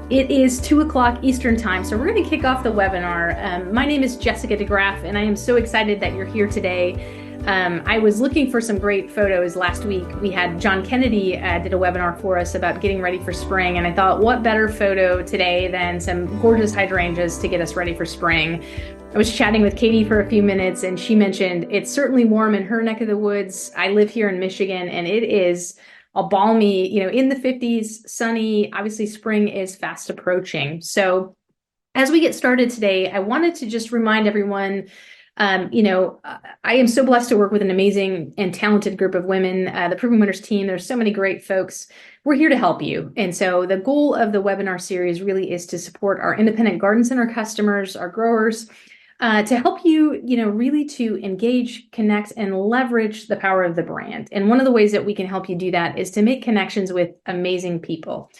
It is 2 o'clock Eastern time, so we're going to kick off the webinar. My name is Jessica DeGraff, and I am so excited that you're here today. I was looking for some great photos last week. We had John Kennedy did a webinar for us about getting ready for spring, and I thought, what better photo today than some gorgeous hydrangeas to get us ready for spring. I was chatting with Katie for a few minutes, and she mentioned it's certainly warm in her neck of the woods. I live here in Michigan, and it is a balmy, in the 50s, sunny. Obviously, spring is fast approaching. So as we get started today, I wanted to just remind everyone, I am so blessed to work with an amazing and talented group of women, the Proven Winners team. There's so many great folks. We're here to help you. And so the goal of the webinar series really is to support our independent garden center customers, our growers, to help you, really to engage, connect, and leverage the power of the brand. And one of the ways that we can help you do that is to make connections with amazing people.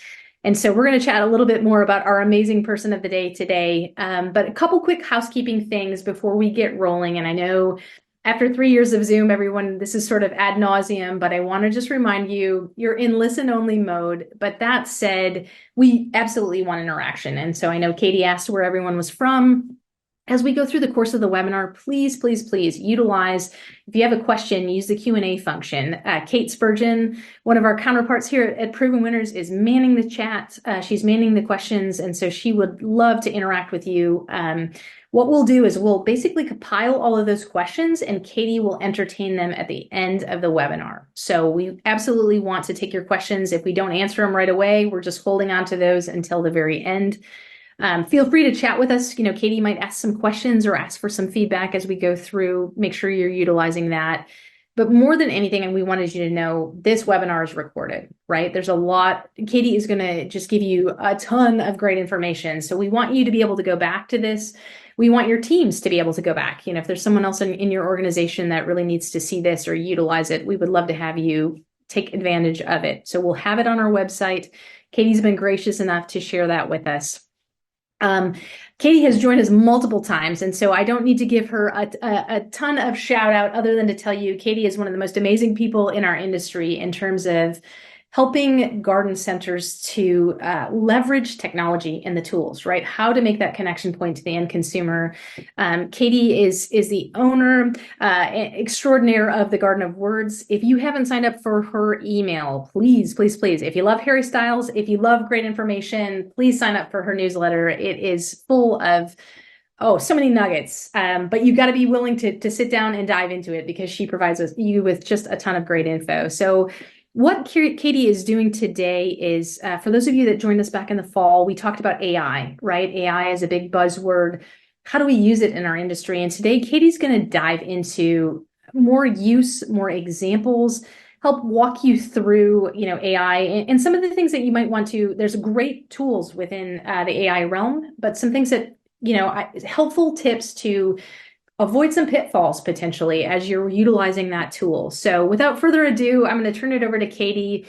And so we're going to chat a little bit more about our amazing person of the day today. But a couple quick housekeeping things before we get rolling. And I know after 3 years of Zoom, everyone, this is sort of ad nauseum, but I want to just remind you, you're in listen only mode. But that said, we absolutely want interaction. And so I know Katie asked where everyone was from. As we go through the course of the webinar, please, please, please utilize, if you have a question, use the Q&A function. Kate Spurgeon, one of our counterparts here at Proven Winners, is manning the chat. She's manning the questions, and so she would love to interact with you. What we'll do is we'll basically compile all of those questions, and Katie will entertain them at the end of the webinar. So we absolutely want to take your questions. If we don't answer them right away, we're just holding on to those until the very end. Feel free to chat with us. Katie might ask some questions or ask for some feedback as we go through. Make sure you're utilizing that. But more than anything, and we wanted you to know, this webinar is recorded, right? There's a lot. Katie is going to just give you a ton of great information. So we want you to be able to go back to this. We want your teams to be able to go back. If there's someone else in your organization that really needs to see this or utilize it, we would love to have you take advantage of it. So we'll have it on our website. Katie's been gracious enough to share that with us. Katie has joined us multiple times, and so I don't need to give her a ton of shout out other than to tell you Katie is one of the most amazing people in our industry in terms of helping garden centers to leverage technology and the tools, right? How to make that connection point to the end consumer. Katie is the owner extraordinaire of the Garden of Words. If you haven't signed up for her email, please, please, please, if you love Harry Styles, if you love great information, please sign up for her newsletter. It is full of so many nuggets, but you got to be willing to sit down and dive into it because she provides you with just a ton of great info. So what Katie is doing today is, for those of you that joined us back in the fall, we talked about AI, right? AI is a big buzzword. How do we use it in our industry? And today, Katie's going to dive into more use, more examples, help walk you through, AI and some of the things that you might want to. There's great tools within the AI realm, but some things that, helpful tips to avoid some pitfalls potentially as you're utilizing that tool. So without further ado, I'm going to turn it over to Katie.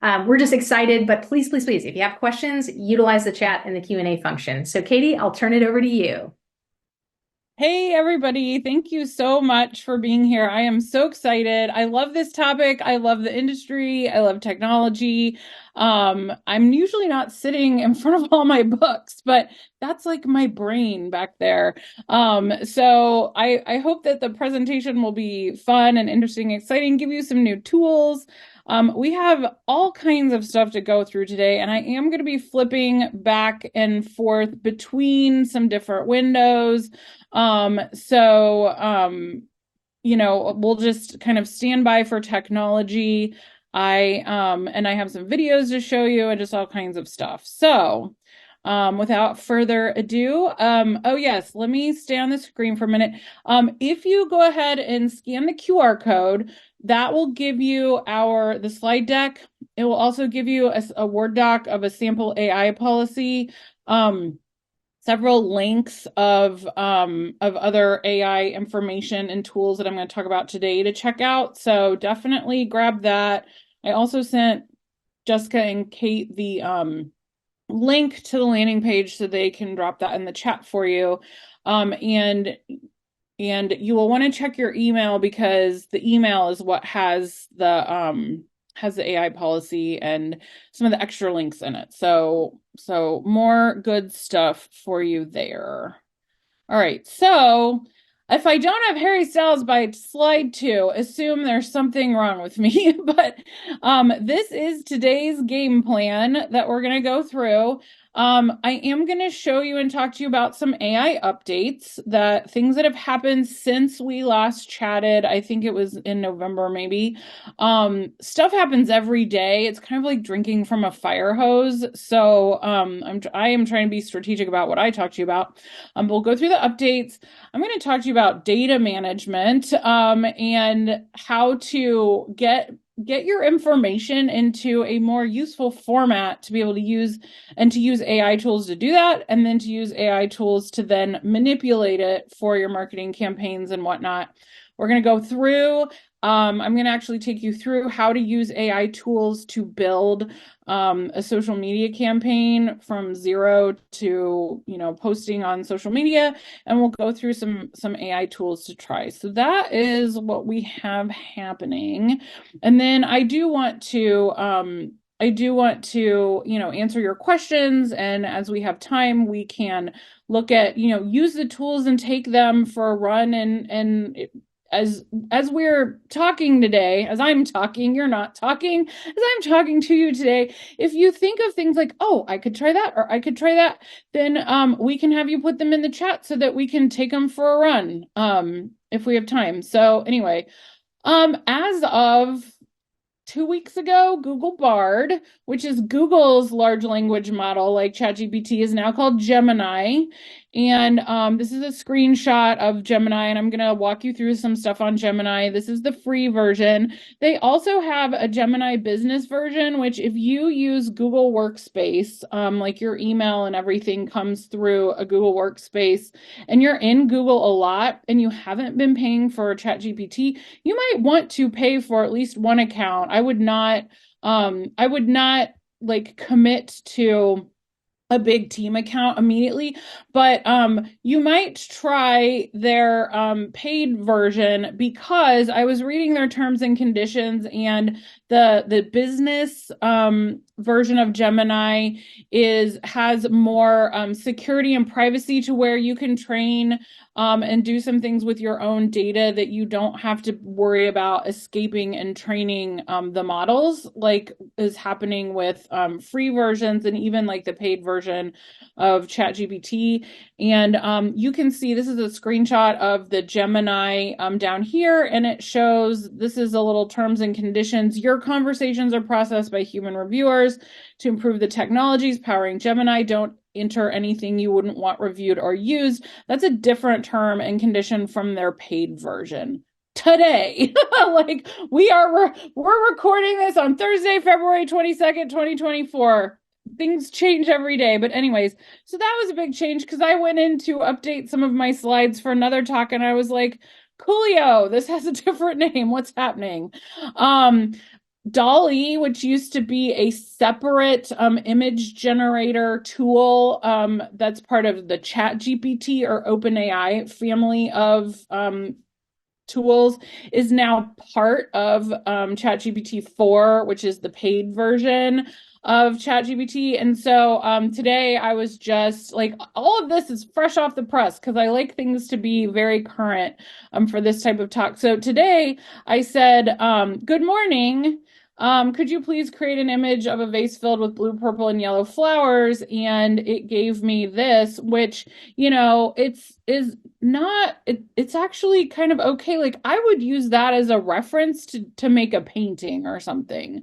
We're just excited, but please, please, please, if you have questions, utilize the chat and the Q&A function. So Katie, I'll turn it over to you. Hey, everybody. Thank you so much for being here. I am so excited. I love this topic. I love the industry. I love technology. I'm usually not sitting in front of all my books, but that's like my brain back there. So I hope that the presentation will be fun and interesting, exciting, give you some new tools. We have all kinds of stuff to go through today, and I am going to be flipping back and forth between some different windows. We'll just kind of stand by for technology. I have some videos to show you and just all kinds of stuff. So, without further ado, yes, let me stay on the screen for a minute. If you go ahead and scan the QR code, that will give you the slide deck. It will also give you a Word doc of a sample AI policy. Several links of other AI information and tools that I'm going to talk about today to check out. So definitely grab that. I also sent Jessica and Kate the link to the landing page so they can drop that in the chat for you. And you will want to check your email because the email is what has has the AI policy and some of the extra links in it. So more good stuff for you there. All right, so if I don't have Harry Styles by slide 2, assume there's something wrong with me. But this is today's game plan that we're going to go through. I am going to show you and talk to you about some AI updates, things that have happened since we last chatted. I think it was in November, maybe. Stuff happens every day. It's kind of like drinking from a fire hose. So I am trying to be strategic about what I talk to you about. We'll go through the updates. I'm going to talk to you about data management and how to get your information into a more useful format to be able to use AI tools to do that, and then to use AI tools to then manipulate it for your marketing campaigns and whatnot. We're going to go through. I'm going to actually take you through how to use AI tools to build a social media campaign from zero to, posting on social media, and we'll go through some AI tools to try. So that is what we have happening. And then I do want to answer your questions, and as we have time, we can look at, use the tools and take them for a run, and as we're talking today, as I'm talking, you're not talking, as I'm talking to you today, if you think of things like, oh, I could try that, or I could try that, then we can have you put them in the chat so that we can take them for a run if we have time. So anyway, as of 2 weeks ago, Google Bard, which is Google's large language model like ChatGPT, is now called Gemini. And this is a screenshot of Gemini, and I'm going to walk you through some stuff on Gemini. This is the free version. They also have a Gemini business version, which if you use Google Workspace, like your email and everything comes through a Google Workspace, and you're in Google a lot and you haven't been paying for ChatGPT, you might want to pay for at least one account. I would not like commit to a big team account immediately, but you might try their paid version, because I was reading their terms and conditions, and the business version of Gemini has more security and privacy, to where you can train and do some things with your own data that you don't have to worry about escaping and training the models, like is happening with free versions and even like the paid version of ChatGPT. And you can see, this is a screenshot of the Gemini down here, and it shows, this is a little terms and conditions. Your conversations are processed by human reviewers to improve the technologies powering Gemini. Don't enter anything you wouldn't want reviewed or used. That's a different term and condition from their paid version today. Like we're recording this on Thursday, February 22nd, 2024. Things change every day. But anyways, so that was a big change, because I went in to update some of my slides for another talk, and I was like, coolio, this has a different name. What's happening? DALL-E, which used to be a separate image generator tool that's part of the ChatGPT or OpenAI family of tools, is now part of ChatGPT 4, which is the paid version of ChatGPT. And so today I was just like, all of this is fresh off the press, because I like things to be very current for this type of talk. So today I said, good morning. Could you please create an image of a vase filled with blue, purple, and yellow flowers? And it gave me this, which, it's actually kind of okay. Like I would use that as a reference to make a painting or something.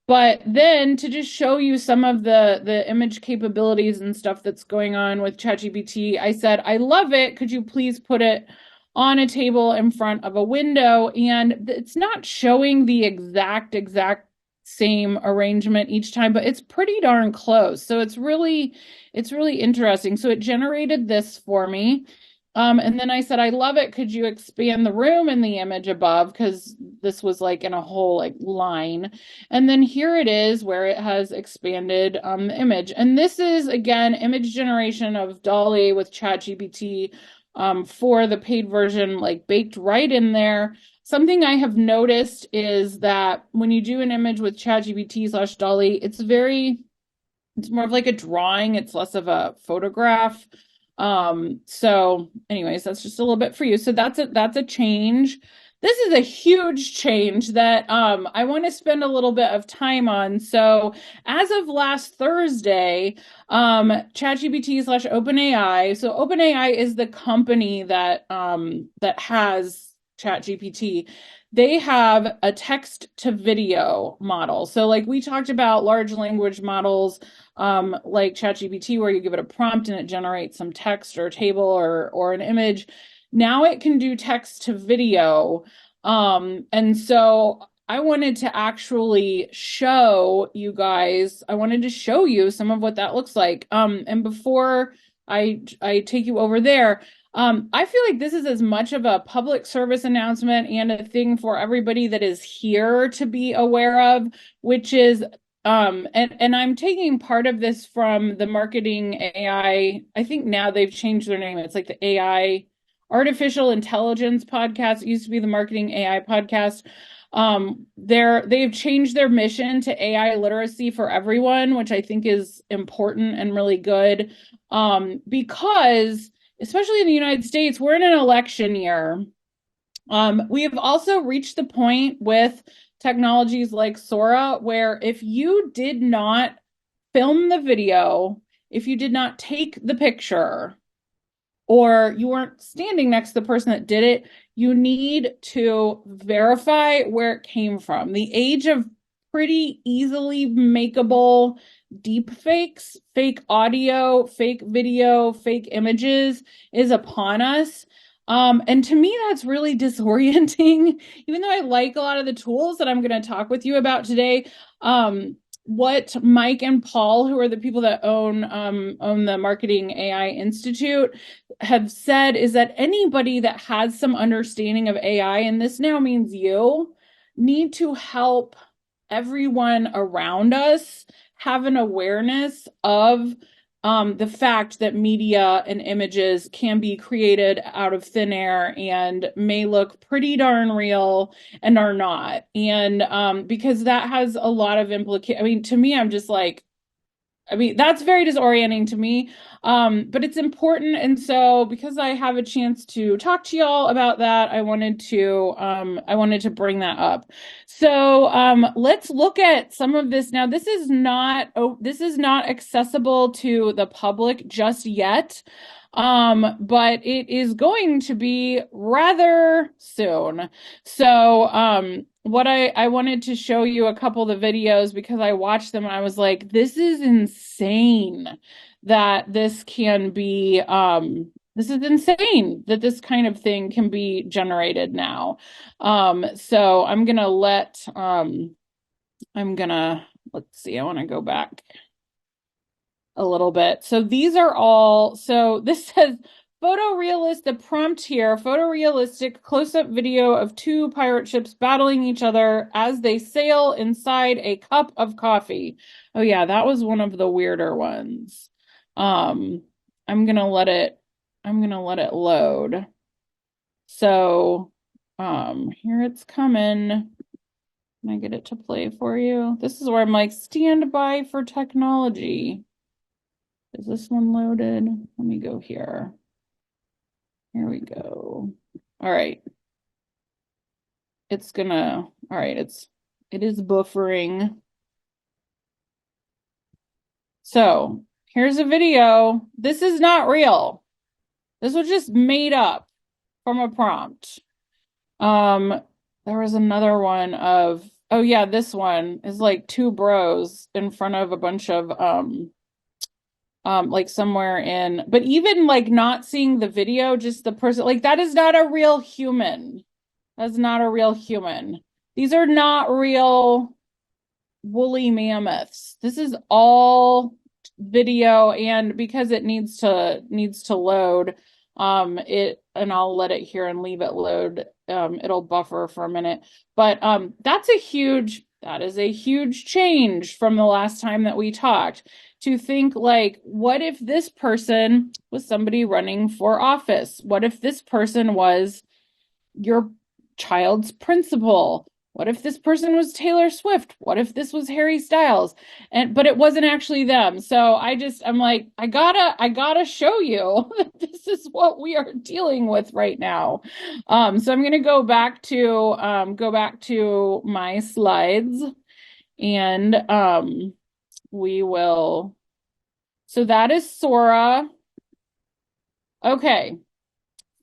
But then to just show you some of the image capabilities and stuff that's going on with ChatGPT, I said, I love it. Could you please put it on a table in front of a window? And it's not showing the exact same arrangement each time, but it's pretty darn close. So it's really interesting. So it generated this for me. And then I said, I love it. Could you expand the room in the image above? Because this was like in a whole like line. And then here it is where it has expanded the image. And this is, again, image generation of DALL-E with ChatGPT for the paid version, like baked right in there. something I have noticed is that when you do an image with ChatGPT/Dolly, it's more of like a drawing. It's less of a photograph. So anyways, that's just a little bit for you. So that's a change. This is a huge change that I want to spend a little bit of time on. So as of last Thursday, ChatGPT/OpenAI. So OpenAI is the company that has ChatGPT. They have a text to video model. So like we talked about large language models, like ChatGPT, where you give it a prompt and it generates some text or a table or an image. Now it can do text to video. And so I wanted to actually show you guys, I wanted to show you some of what that looks like. And before I take you over there, I feel like this is as much of a public service announcement and a thing for everybody that is here to be aware of, which is and I'm taking part of this from the marketing AI. I think now they've changed their name. It's like the AI artificial intelligence podcast. It used to be the marketing AI podcast. They've changed their mission to AI literacy for everyone, which I think is important and really good. Because especially in the United States, we're in an election year. We have also reached the point with technologies like Sora, where if you did not film the video, if you did not take the picture, or you weren't standing next to the person that did it, you need to verify where it came from. The age of pretty easily makeable deep fakes, fake audio, fake video, fake images is upon us. And to me, that's really disorienting. Even though I like a lot of the tools that I'm going to talk with you about today, what Mike and Paul, who are the people that own the Marketing AI Institute, have said is that anybody that has some understanding of AI, and this now means you, need to help everyone around us have an awareness of the fact that media and images can be created out of thin air and may look pretty darn real and are not. And because that has a lot of implications. I mean, to me, I'm just like, that's very disorienting to me. But it's important. And so because I have a chance to talk to y'all about that, I wanted to bring that up. So let's look at some of this. Now, this is not accessible to the public just yet. But it is going to be rather soon. So what I wanted to show you a couple of the videos because I watched them and I was like, this is insane that this can be this is insane that this kind of thing can be generated now. So let's see, I want to go back a little bit. So these are all, so this says photorealist, the prompt here, photorealistic close-up video of two pirate ships battling each other as they sail inside a cup of coffee. Oh yeah, that was one of the weirder ones. I'm gonna let it load. So here it's coming. Can I get it to play for you? This is where I'm like, stand by for technology. Is this one loaded? Let me go here. Here we go. All right. It is buffering. So here's a video. This is not real. This was just made up from a prompt. There was another one of, oh yeah, this one is like two bros in front of a bunch of like somewhere in, but even like not seeing the video, just the person, like that is not a real human. That's not a real human. These are not real woolly mammoths. This is all video, and because it needs to load, and I'll let it here and leave it load. It'll buffer for a minute, but that is a huge change from the last time that we talked. To think like, what if this person was somebody running for office? What if this person was your child's principal? What if this person was Taylor Swift? What if this was Harry Styles? But it wasn't actually them. So I'm like, I gotta show you that this is what we are dealing with right now. So I'm gonna go back to my slides, and we will. So that is Sora. Okay.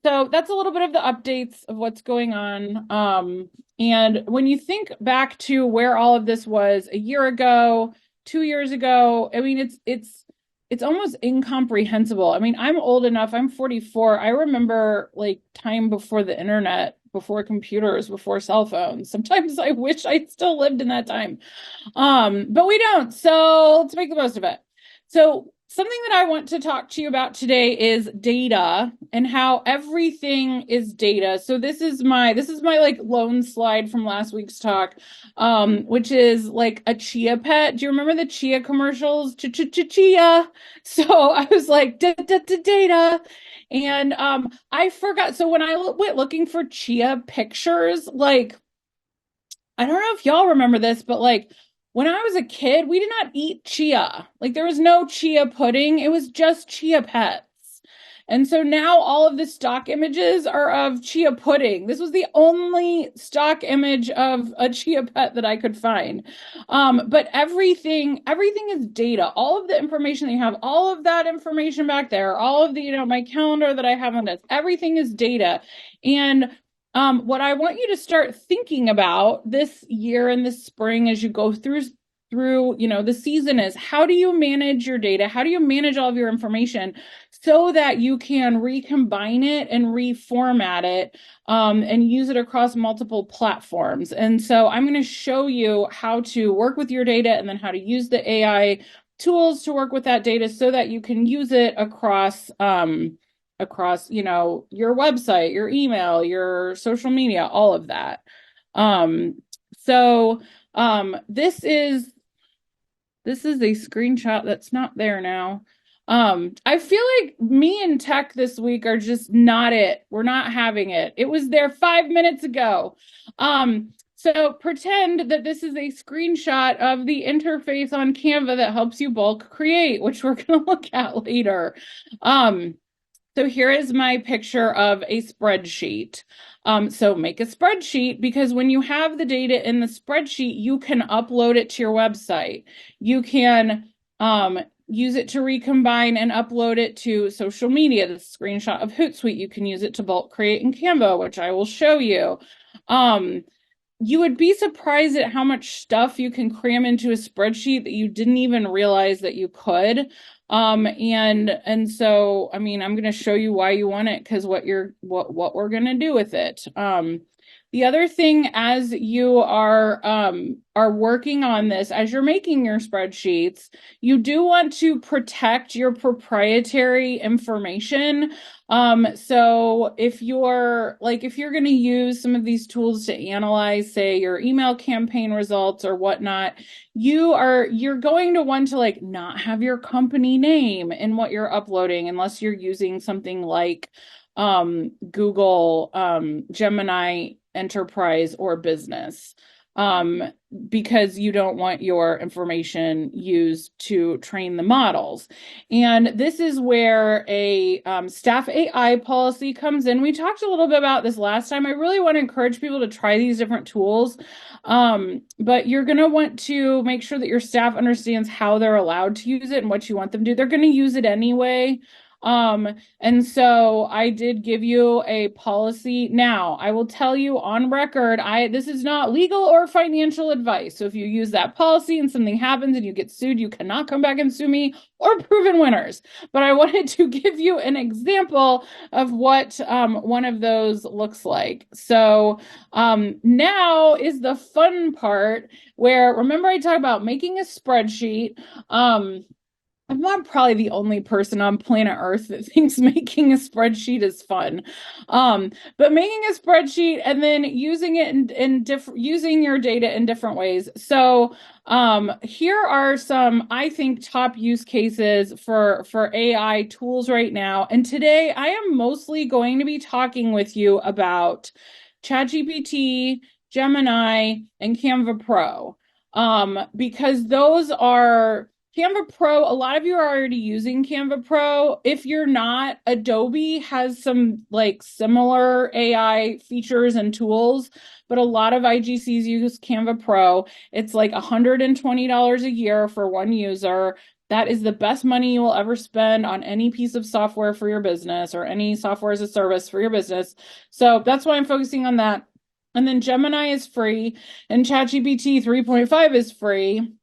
So that's a little bit of the updates of what's going on. And when you think back to where all of this was a year ago, 2 years ago, I mean, it's almost incomprehensible. I mean, I'm old enough, I'm 44. I remember like time before the internet, before computers, before cell phones. Sometimes I wish I still lived in that time. But we don't. So let's make the most of it. So something that I want to talk to you about today is data and how everything is data. So this is my like lone slide from last week's talk, which is like a chia pet. Do you remember the chia commercials? Chia. So I was like data. And I forgot. So when I went looking for chia pictures, like I don't know if y'all remember this, but like when I was a kid, we did not eat chia. Like there was no chia pudding. It was just chia pets. And so now all of the stock images are of chia pudding. This was the only stock image of a chia pet that I could find. But everything is data. All of the information that you have, all of that information back there, all of the, my calendar that I have on this, everything is data. And what I want you to start thinking about this year and this spring as you go through the season is, how do you manage your data? How do you manage all of your information so that you can recombine it and reformat it and use it across multiple platforms? And so I'm going to show you how to work with your data and then how to use the AI tools to work with that data so that you can use it across your website, your email, your social media, all of that. This is a screenshot that's not there now. I feel like me and tech this week are just not it. We're not having it. It was there 5 minutes ago. So pretend that this is a screenshot of the interface on Canva that helps you bulk create, which we're going to look at later. So here is my picture of a spreadsheet. So make a spreadsheet, because when you have the data in the spreadsheet, you can upload it to your website. You can use it to recombine and upload it to social media. The screenshot of Hootsuite, you can use it to bulk create in Canva, which I will show you. You would be surprised at how much stuff you can cram into a spreadsheet that you didn't even realize that you could. And so, I mean, I'm going to show you why you want it, because what we're going to do with it. The other thing, as you are working on this, as you're making your spreadsheets, you do want to protect your proprietary information. So if you're going to use some of these tools to analyze, say, your email campaign results or whatnot, you're going to want to not have your company name in what you're uploading, unless you're using something like Google Gemini Enterprise or Business, because you don't want your information used to train the models. And this is where a staff AI policy comes in. We talked a little bit about this last time. I really want to encourage people to try these different tools, but you're going to want to make sure that your staff understands how they're allowed to use it and what you want them to do. They're going to use it anyway. And so I did give you a policy. Now, I will tell you on record, this is not legal or financial advice. So if you use that policy and something happens and you get sued, you cannot come back and sue me or proven winners. But I wanted to give you an example of what one of those looks like. So now is the fun part, where, remember I talked about making a spreadsheet. I'm not probably the only person on planet Earth that thinks making a spreadsheet is fun. But making a spreadsheet and then using it using your data in different ways. So here are some, I think, top use cases for AI tools right now. And today I am mostly going to be talking with you about ChatGPT, Gemini, and Canva Pro. Because those are Canva Pro, a lot of you are already using Canva Pro. If you're not, Adobe has some like similar AI features and tools, but a lot of IGCs use Canva Pro. It's like $120 a year for one user. That is the best money you will ever spend on any piece of software for your business or any software as a service for your business. So that's why I'm focusing on that. And then Gemini is free and ChatGPT 3.5 is free.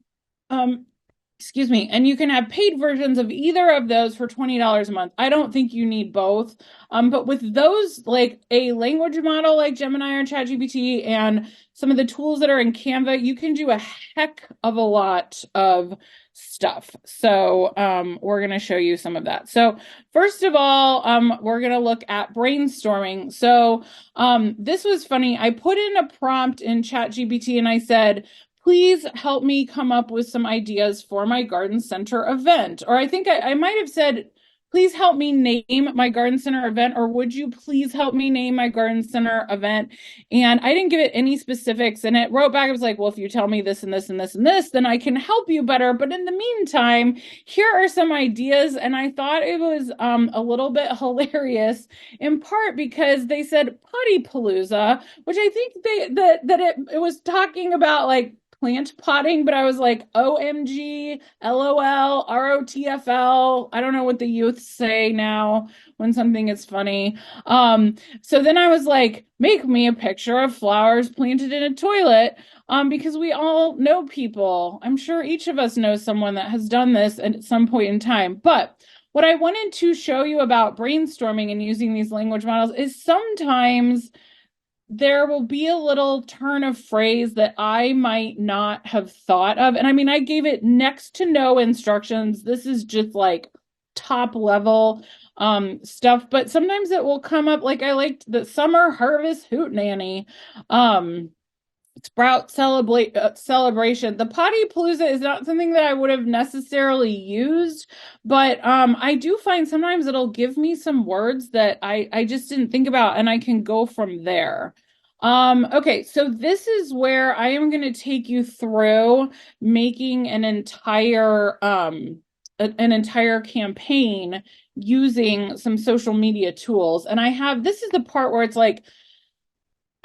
Excuse me. And you can have paid versions of either of those for $20 a month. I don't think you need both. But with those, like a language model like Gemini or ChatGPT and some of the tools that are in Canva, you can do a heck of a lot of stuff. So we're going to show you some of that. So first of all, we're going to look at brainstorming. So this was funny. I put in a prompt in ChatGPT and I said, please help me come up with some ideas for my garden center event. Or I think I might have said, please help me name my garden center event, or would you please help me name my garden center event? And I didn't give it any specifics. And it wrote back, it was like, well, if you tell me this and this and this and this, then I can help you better. But in the meantime, here are some ideas. And I thought it was a little bit hilarious, in part because they said potty palooza, which I think it was talking about like plant potting, but I was like, OMG, LOL, ROTFL. I don't know what the youth say now when something is funny. So then I was like, make me a picture of flowers planted in a toilet, because we all know people. I'm sure each of us knows someone that has done this at some point in time. But what I wanted to show you about brainstorming and using these language models is sometimes there will be a little turn of phrase that I might not have thought of. And I mean, I gave it next to no instructions. This is just like top level stuff, but sometimes it will come up. Like I liked the summer harvest hootenanny, sprout celebration. The potty palooza is not something that I would have necessarily used, but I do find sometimes it'll give me some words that I just didn't think about, and I can go from there. Okay, so this is where I am going to take you through making an entire campaign using some social media tools. And this is the part where it's like,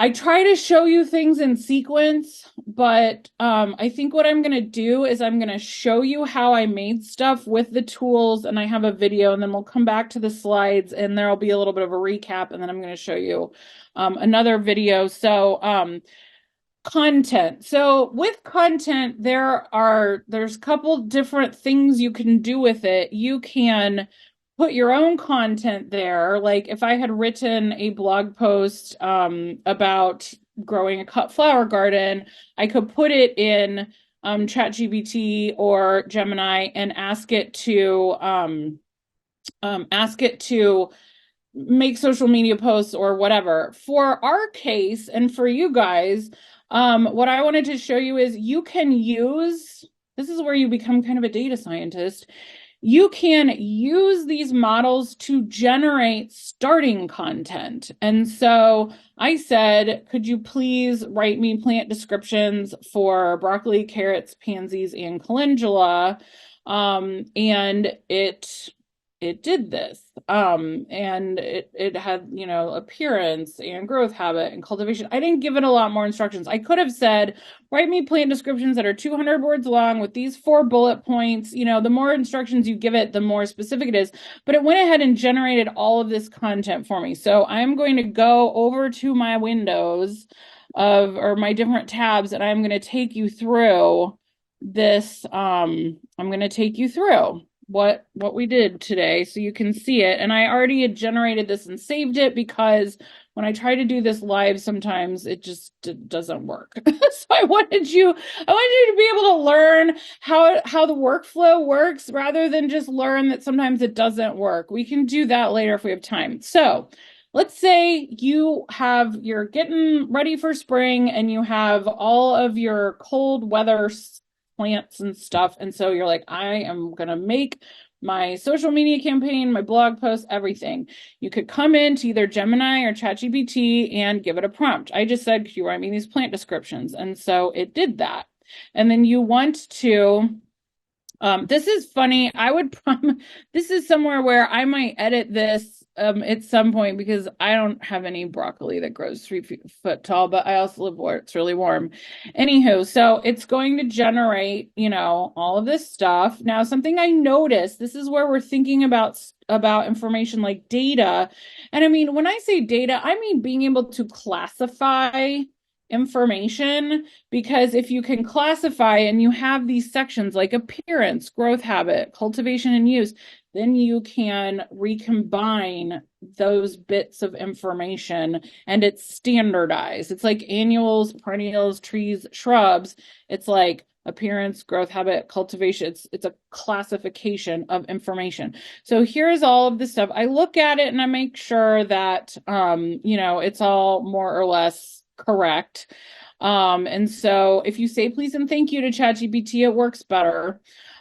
I try to show you things in sequence, but I think what I'm going to do is I'm going to show you how I made stuff with the tools, and I have a video, and then we'll come back to the slides, and there'll be a little bit of a recap, and then I'm going to show you another video. So content. So with content, there's a couple different things you can do with it. You can put your own content there. Like if I had written a blog post about growing a cut flower garden, I could put it in ChatGPT or Gemini and ask it to make social media posts or whatever. For our case and for you guys, what I wanted to show you is this is where you become kind of a data scientist. You can use these models to generate starting content. And so I said, could you please write me plant descriptions for broccoli, carrots, pansies, and calendula? And it did this. And it had, appearance and growth habit and cultivation. I didn't give it a lot more instructions. I could have said, write me plant descriptions that are 200 words long with these 4 bullet points. The more instructions you give it, the more specific it is. But it went ahead and generated all of this content for me. So I'm going to go over to my windows or my different tabs, and I'm going to take you through this. I'm going to take you through what we did today so you can see it. And I already had generated this and saved it because when I try to do this live, sometimes it just doesn't work. So I wanted you to be able to learn how the workflow works rather than just learn that sometimes it doesn't work. We can do that later if we have time. So let's say you're getting ready for spring and you have all of your cold weather plants and stuff. And so you're like, I am going to make my social media campaign, my blog post, everything. You could come into either Gemini or ChatGPT and give it a prompt. I just said, "Can you write me these plant descriptions?" And so it did that. And then you want to, this is funny. This is somewhere where I might edit this at some point because I don't have any broccoli that grows 3 foot tall, but I also live where it's really warm. Anywho, so it's going to generate, all of this stuff. Now, something I noticed, this is where we're thinking about information like data. And I mean, when I say data, I mean being able to classify information, because if you can classify and you have these sections like appearance, growth habit, cultivation and use, then you can recombine those bits of information and it's standardized. It's like annuals, perennials, trees, shrubs. It's like appearance, growth habit, cultivation. It's a classification of information. So here's all of this stuff. I look at it and I make sure that it's all more or less correct. And so if you say please and thank you to ChatGPT, it works better.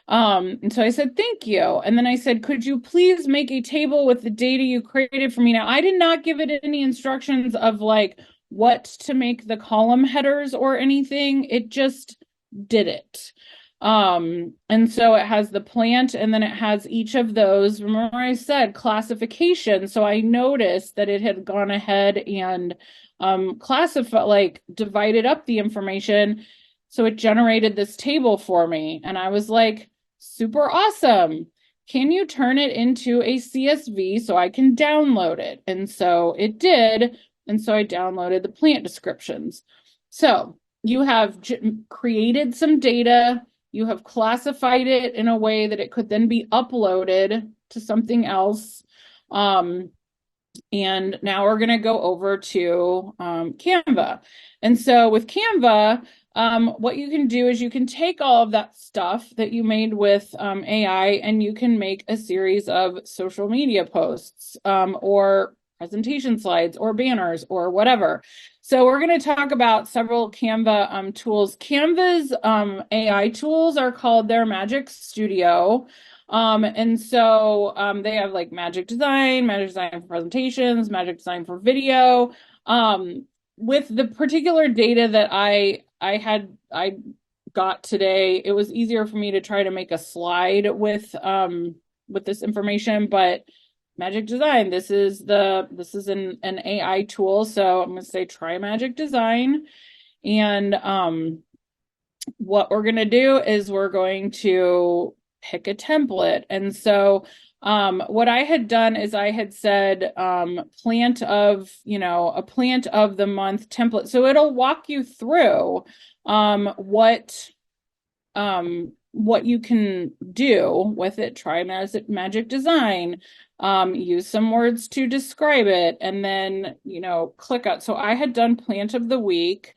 And so I said, thank you. And then I said, could you please make a table with the data you created for me? Now, I did not give it any instructions of like what to make the column headers or anything. It just did it. And so it has the plant and then it has each of those. Remember I said classification. So I noticed that it had gone ahead and divided up the information. So it generated this table for me. And I was like, super awesome. Can you turn it into a CSV so I can download it? And so it did. And so I downloaded the plant descriptions. So you have created some data. You have classified it in a way that it could then be uploaded to something else. And now we're going to go over to Canva. And so with Canva, what you can do is you can take all of that stuff that you made with AI and you can make a series of social media posts or presentation slides or banners or whatever. So we're going to talk about several Canva tools. Canva's AI tools are called their Magic Studio. And so they have like Magic Design for presentations, Magic Design for video. With the particular data that I got today, it was easier for me to try to make a slide with this information, but Magic Design, this is an AI tool. So I'm going to say try Magic Design. And what we're going to do is we're going to pick a template. And so what I had done is I had said plant of the month template. So it'll walk you through what you can do with it. Try Magic Design, use some words to describe it, and then click out. So I had done plant of the week.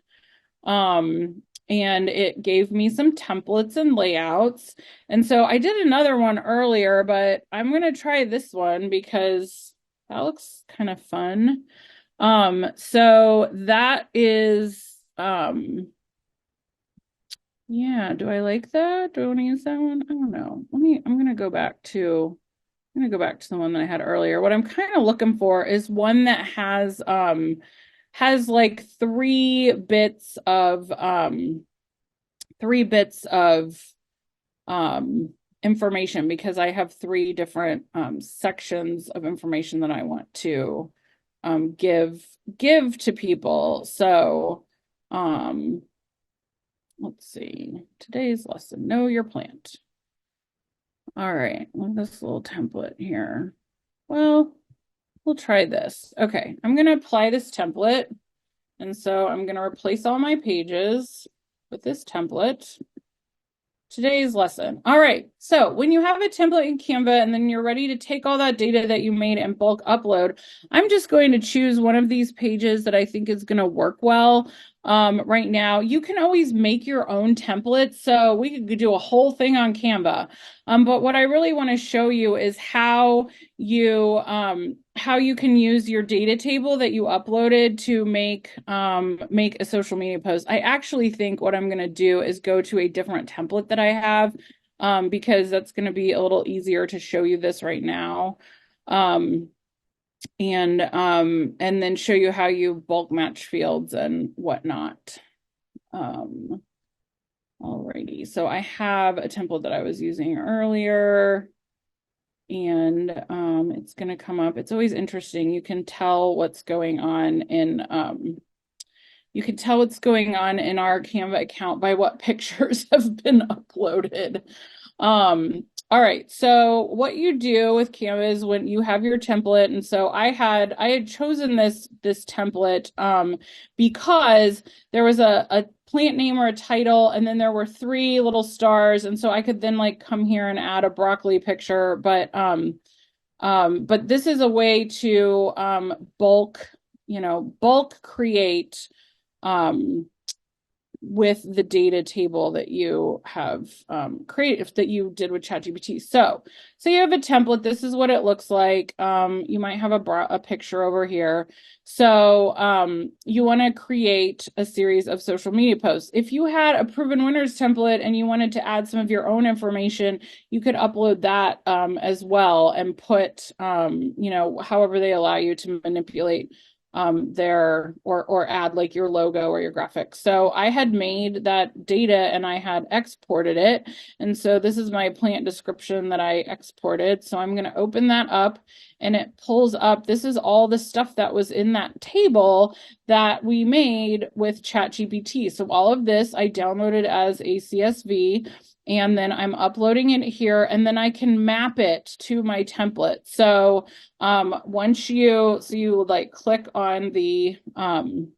And it gave me some templates and layouts. And so I did another one earlier, but I'm going to try this one because that looks kind of fun. So that is, yeah, do I like that? Do I want to use that one? I don't know. I'm going to go back to the one that I had earlier. What I'm kind of looking for is one that has like three bits of information, because I have three different sections of information that I want to give to people. So let's see, today's lesson, know your plant. All right, well, this little template here. Well, we'll try this. Okay, I'm going to apply this template. And so I'm going to replace all my pages with this template. Today's lesson. All right, so when you have a template in Canva and then you're ready to take all that data that you made and bulk upload, I'm just going to choose one of these pages that I think is going to work well. Right now, you can always make your own templates. So we could do a whole thing on Canva. But what I really want to show you is how you can use your data table that you uploaded to make a social media post. I actually think what I'm going to do is go to a different template that I have. because that's going to be a little easier to show you this right now. And then show you how you bulk match fields and whatnot. Alrighty, so I have a template that I was using earlier, and it's going to come up. It's always interesting. You can tell what's going on in our Canva account by what pictures have been uploaded. All right, so what you do with Canva is when you have your template, and so I had chosen this template because there was a plant name or a title, and then there were 3 little stars, and so I could then like come here and add a broccoli picture, but this is a way to bulk create with the data table that you have created, that you did with ChatGPT. So you have a template. This is what it looks like. You might have a picture over here. So you want to create a series of social media posts. If you had a proven winners template and you wanted to add some of your own information, you could upload that as well and put, however they allow you to manipulate there or add like your logo or your graphics. So I had made that data and I had exported it. And so this is my plant description that I exported. So I'm going to open that up and it pulls up. This is all the stuff that was in that table that we made with ChatGPT. So all of this I downloaded as a CSV. And then I'm uploading it here, and then I can map it to my template. So once you like click on an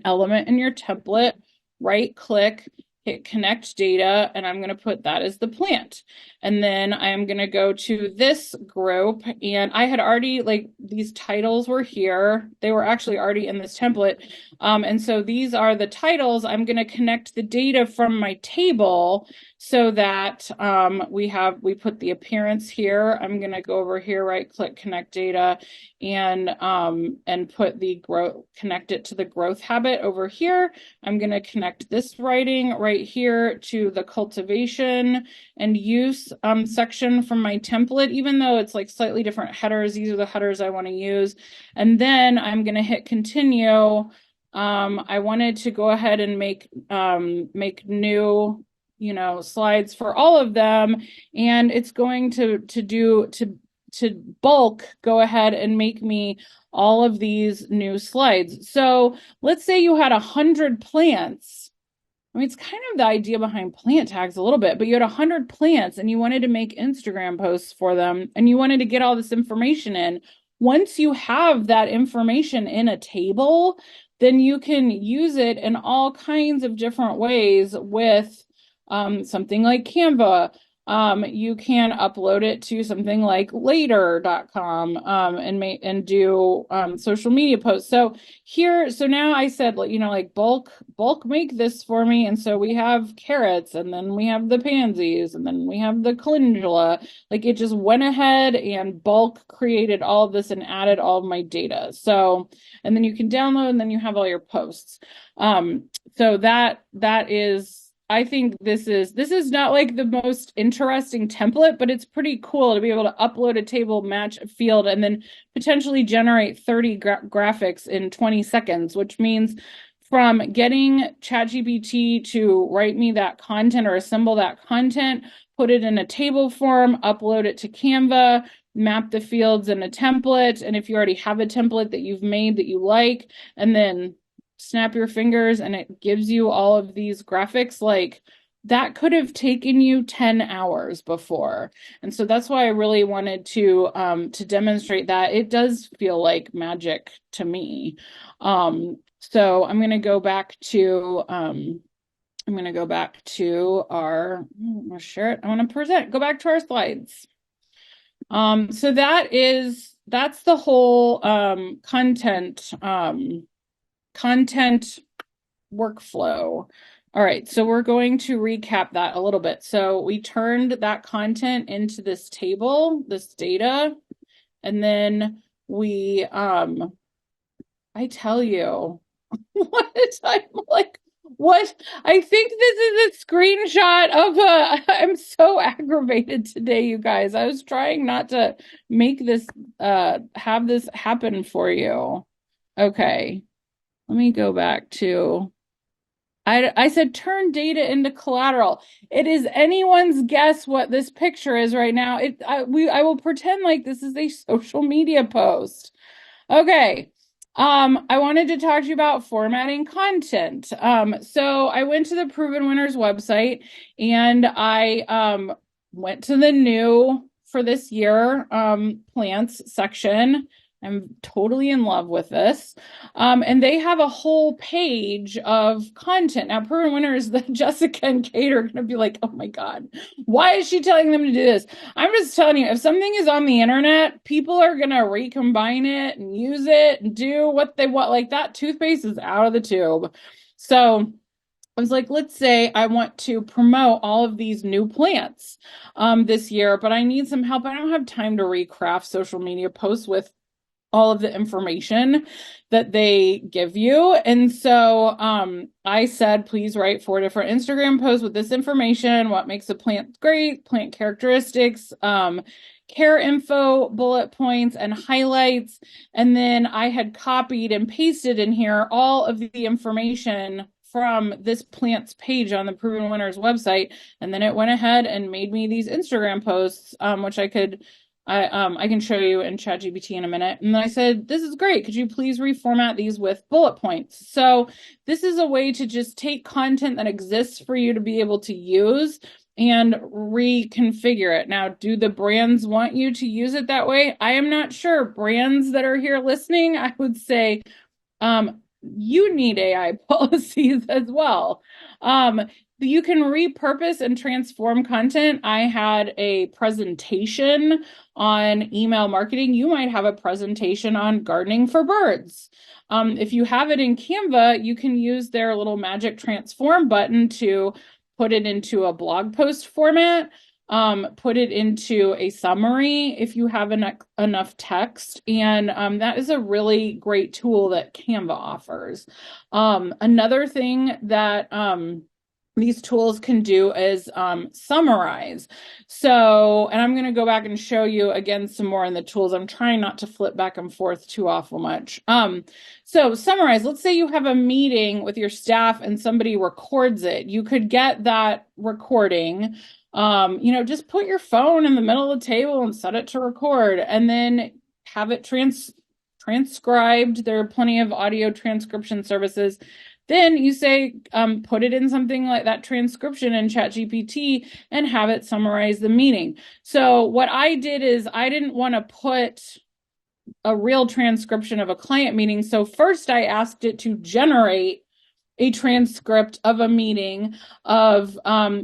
element in your template, right click, hit connect data, and I'm going to put that as the plant. And then I'm going to go to this group, and I had already, like, these titles were here. They were actually already in this template. And so these are the titles. I'm going to connect the data from my table so that we put the appearance here. I'm going to go over here, right click, connect data, and put the growth, connect it to the growth habit over here. I'm going to connect this writing right here to the cultivation and use section from my template, even though it's like slightly different headers. These are the headers I want to use. And then I'm going to hit continue. I wanted to go ahead and make new, slides for all of them. And it's going to bulk go ahead and make me all of these new slides. So let's say you had 100 plants. I mean, it's kind of the idea behind plant tags a little bit, but you had 100 plants and you wanted to make Instagram posts for them and you wanted to get all this information in. Once you have that information in a table, then you can use it in all kinds of different ways with something like Canva. You can upload it to something like later.com and do social media posts. So now I said, like bulk make this for me. And so we have carrots, and then we have the pansies, and then we have the calendula. Like, it just went ahead and bulk created all of this and added all of my data. So, and then you can download, and then you have all your posts. So that is, I think this is not like the most interesting template, but it's pretty cool to be able to upload a table, match a field, and then potentially generate 30 graphics in 20 seconds, which means from getting ChatGPT to write me that content or assemble that content, put it in a table form, upload it to Canva, map the fields in a template, and if you already have a template that you've made that you like, and then snap your fingers and it gives you all of these graphics, like, that could have taken you 10 hours before. And so that's why I really wanted to demonstrate that. It does feel like magic to me. So I'm going to go back to our, I'll share it. I want to present, go back to our slides. So that's the whole content workflow. All right, so we're going to recap that a little bit. So we turned that content into this table, this data, and then we, I tell you, I'm like, What? I think this is a screenshot of I'm so aggravated today, you guys. I was trying not to make this have this happen for you. Okay. Let me go back to I said turn data into collateral. It is anyone's guess what this picture is right now. I will pretend like this is a social media post. Okay. I wanted to talk to you about formatting content. So I went to the Proven Winners website and I went to the new for this year plants section. I'm totally in love with this. And they have a whole page of content. Now, Proven Winners, Jessica and Kate are going to be like, oh my God, why is she telling them to do this? I'm just telling you, if something is on the internet, people are going to recombine it and use it and do what they want. Like that toothpaste is out of the tube. So I was like, let's say I want to promote all of these new plants this year, but I need some help. I don't have time to recraft social media posts with all of the information that they give you. And so I said, please write 4 different Instagram posts with this information, what makes a plant great, plant characteristics, care info, bullet points, and highlights. And then I had copied and pasted in here all of the information from this plant's page on the Proven Winners website. And then it went ahead and made me these Instagram posts, which I can show you in ChatGPT in a minute. And then I said, this is great. Could you please reformat these with bullet points? So this is a way to just take content that exists for you to be able to use and reconfigure it. Now, do the brands want you to use it that way? I am not sure. Brands that are here listening, I would say, you need AI policies as well. You can repurpose and transform content. I had a presentation on email marketing. You might have a presentation on gardening for birds. If you have it in Canva, you can use their little magic transform button to put it into a blog post format, put it into a summary if you have enough text. And that is a really great tool that Canva offers. Another thing that these tools can do is summarize. So, and I'm going to go back and show you again some more in the tools. I'm trying not to flip back and forth too awful much. So summarize, let's say you have a meeting with your staff and somebody records it. You could get that recording, just put your phone in the middle of the table and set it to record and then have it transcribed. There are plenty of audio transcription services. Then you say, put it in something like that transcription in ChatGPT and have it summarize the meeting. So what I did is I didn't want to put a real transcription of a client meeting. So first I asked it to generate a transcript of a meeting of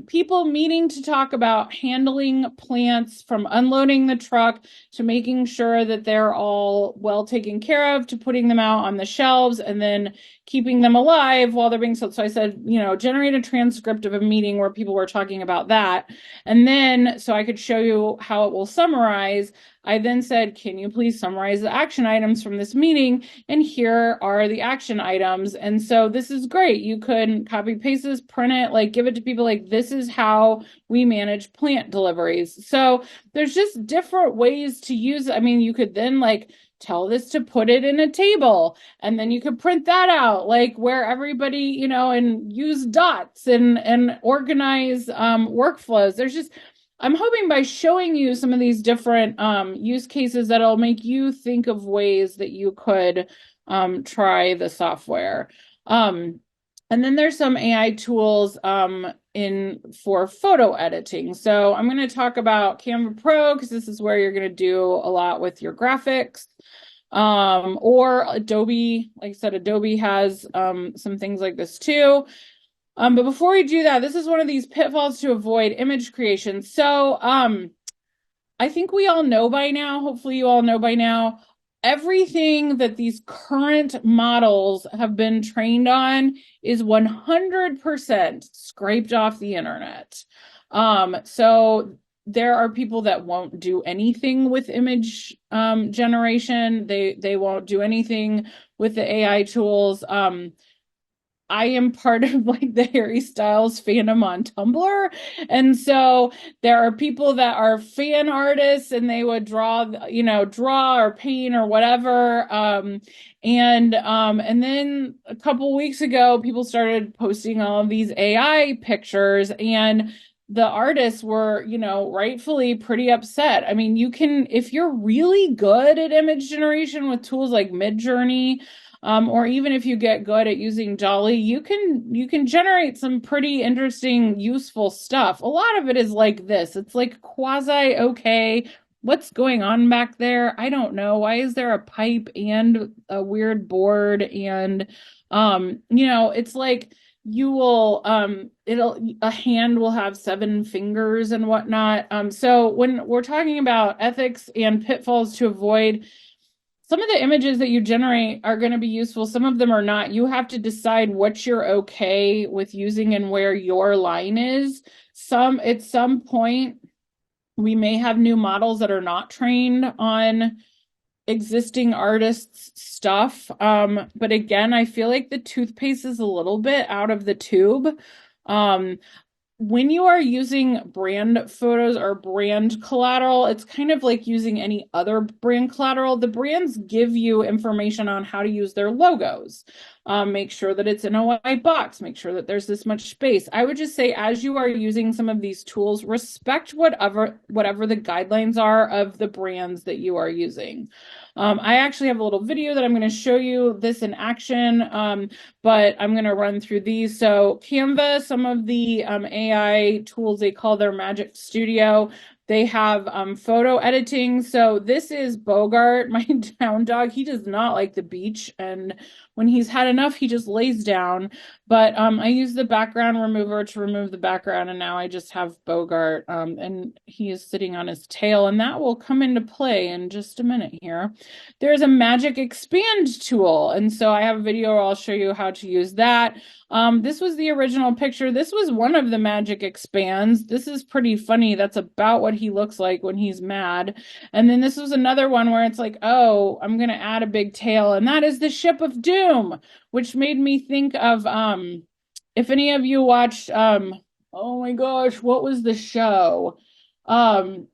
people meeting to talk about handling plants from unloading the truck to making sure that they're all well taken care of to putting them out on the shelves and then keeping them alive while they're being sold. So I said, generate a transcript of a meeting where people were talking about that. And then so I could show you how it will summarize. I then said, can you please summarize the action items from this meeting? And here are the action items. And so this is great. You could copy paste this, print it, like give it to people like this is how we manage plant deliveries. So there's just different ways to use it. I mean, you could then tell this to put it in a table and then you could print that out where everybody, and use dots and organize workflows. I'm hoping by showing you some of these different use cases that'll make you think of ways that you could try the software. And then there's some AI tools for photo editing. So I'm going to talk about Canva Pro because this is where you're going to do a lot with your graphics. Or Adobe, like I said, Adobe has some things like this too. But before we do that, this is one of these pitfalls to avoid image creation. So I think we all know by now, hopefully you all know by now, everything that these current models have been trained on is 100% scraped off the internet. So there are people that won't do anything with image generation. They won't do anything with the AI tools. I am part of like the Harry Styles fandom on Tumblr. And so there are people that are fan artists and they would draw or paint or whatever. And then a couple weeks ago, people started posting all of these AI pictures, and the artists were, rightfully pretty upset. I mean, if you're really good at image generation with tools like Midjourney, or even if you get good at using Dolly, you can generate some pretty interesting, useful stuff. A lot of it is like this. It's like quasi okay. What's going on back there? I don't know. Why is there a pipe and a weird board? And it's like you will a hand will have 7 fingers and whatnot. So when we're talking about ethics and pitfalls to avoid, some of the images that you generate are going to be useful. Some of them are not. You have to decide what you're okay with using and where your line is. At some point, we may have new models that are not trained on existing artists' stuff. But again, I feel like the toothpaste is a little bit out of the tube. When you are using brand photos or brand collateral, it's kind of like using any other brand collateral. The brands give you information on how to use their logos. Make sure that it's in a white box. Make sure that there's this much space. I would just say, as you are using some of these tools, respect whatever the guidelines are of the brands that you are using. I actually have a little video that I'm going to show you this in action, but I'm going to run through these. So Canva, some of the AI tools, they call their Magic Studio. They have photo editing. So this is Bogart, my down dog. He does not like the beach, and when he's had enough, he just lays down. But I use the background remover to remove the background, and now I just have Bogart, and he is sitting on his tail, and that will come into play in just a minute here. There's a Magic Expand tool, and so I have a video where I'll show you how to use that. This was the original picture. This was one of the Magic Expands. This is pretty funny. That's about what he looks like when he's mad. And then this was another one where it's like, oh, I'm going to add a big tail, and that is the Ship of Doom, which made me think of, if any of you watched, oh my gosh, what was the show?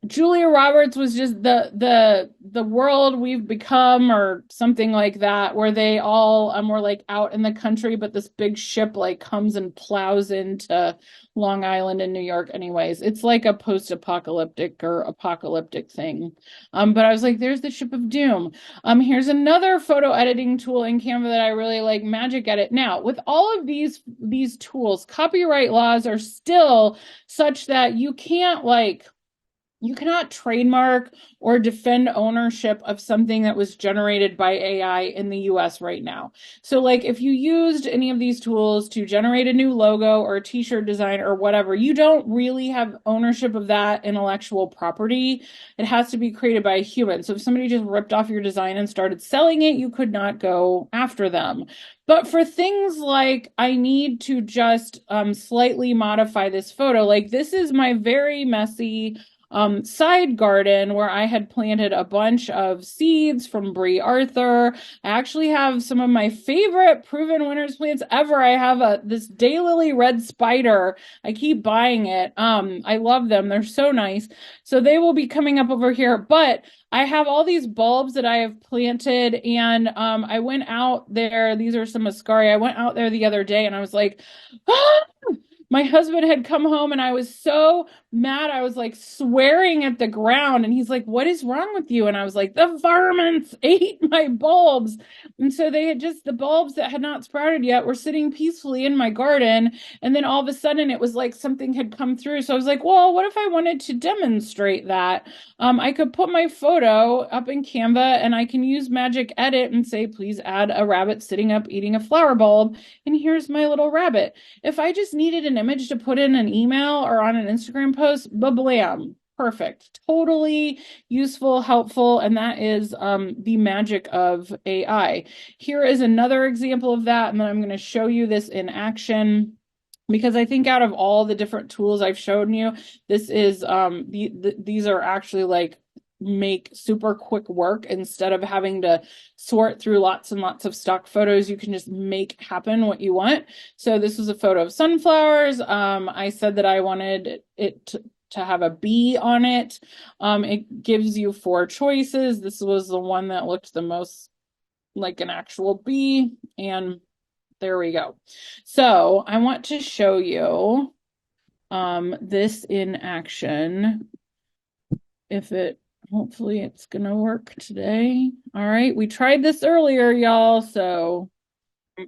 Julia Roberts was just the world we've become, or something like that, where they all were like out in the country, but this big ship like comes and plows into Long Island in New York. Anyways, it's like a post-apocalyptic or apocalyptic thing. But I was like, there's the Ship of Doom. Here's another photo editing tool in Canva that I really like, Magic Edit. Now, with all of these tools, copyright laws are still such that you cannot trademark or defend ownership of something that was generated by AI in the US right now. So like if you used any of these tools to generate a new logo or a t-shirt design or whatever, you don't really have ownership of that intellectual property. It has to be created by a human. So if somebody just ripped off your design and started selling it, you could not go after them. But for things like, I need to just slightly modify this photo, like this is my very messy side garden where I had planted a bunch of seeds from Brie Arthur. I actually have some of my favorite proven winners plants ever. I have this daylily red spider. I keep buying it. I love them. They're so nice. So they will be coming up over here. But I have all these bulbs that I have planted, and I went out there. These are some Ascari. I went out there the other day and I was like, ah! My husband had come home and I was so mad. I was like swearing at the ground, and he's like, what is wrong with you? And I was like, the varmints ate my bulbs. And so the bulbs that had not sprouted yet were sitting peacefully in my garden. And then all of a sudden it was like something had come through. So I was like, well, what if I wanted to demonstrate that? I could put my photo up in Canva and I can use Magic Edit and say, please add a rabbit sitting up eating a flower bulb. And here's my little rabbit. If I just needed an image to put in an email or on an Instagram post, blam, perfect, totally useful, helpful, and that is the magic of AI. Here is another example of that, and then I'm going to show you this in action, because I think out of all the different tools I've shown you, this is these are actually like make super quick work. Instead of having to sort through lots and lots of stock photos, you can just make happen what you want. So this was a photo of sunflowers. I said that I wanted it to have a bee on it. It gives you 4 choices. This was the one that looked the most like an actual bee, and there we go. So I want to show you this in action. Hopefully it's gonna work today. All right, we tried this earlier, y'all, so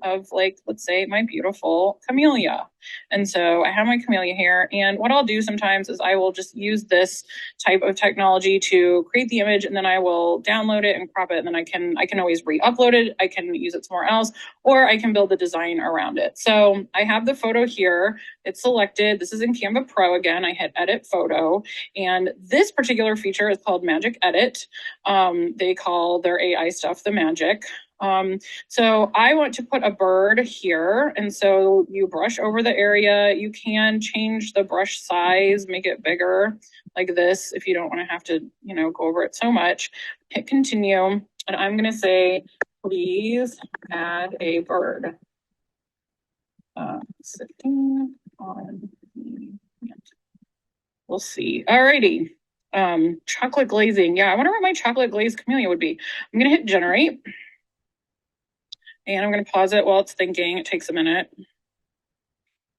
of like, let's say my beautiful camellia. And so I have my camellia here, and what I'll do sometimes is I will just use this type of technology to create the image, and then I will download it and crop it, and then I can always re-upload it, I can use it somewhere else, or I can build a design around it. So I have the photo here, it's selected. This is in Canva Pro again. I hit edit photo, and this particular feature is called Magic Edit. They call their AI stuff the magic. So I want to put a bird here, and so you brush over the area. You can change the brush size, make it bigger like this if you don't want to have to, go over it so much. Hit continue, and I'm going to say, please add a bird. Sitting on the plant. We'll see. Alrighty. Chocolate glazing. Yeah, I wonder what my chocolate glazed camellia would be. I'm going to hit generate. And I'm going to pause it while it's thinking. It takes a minute.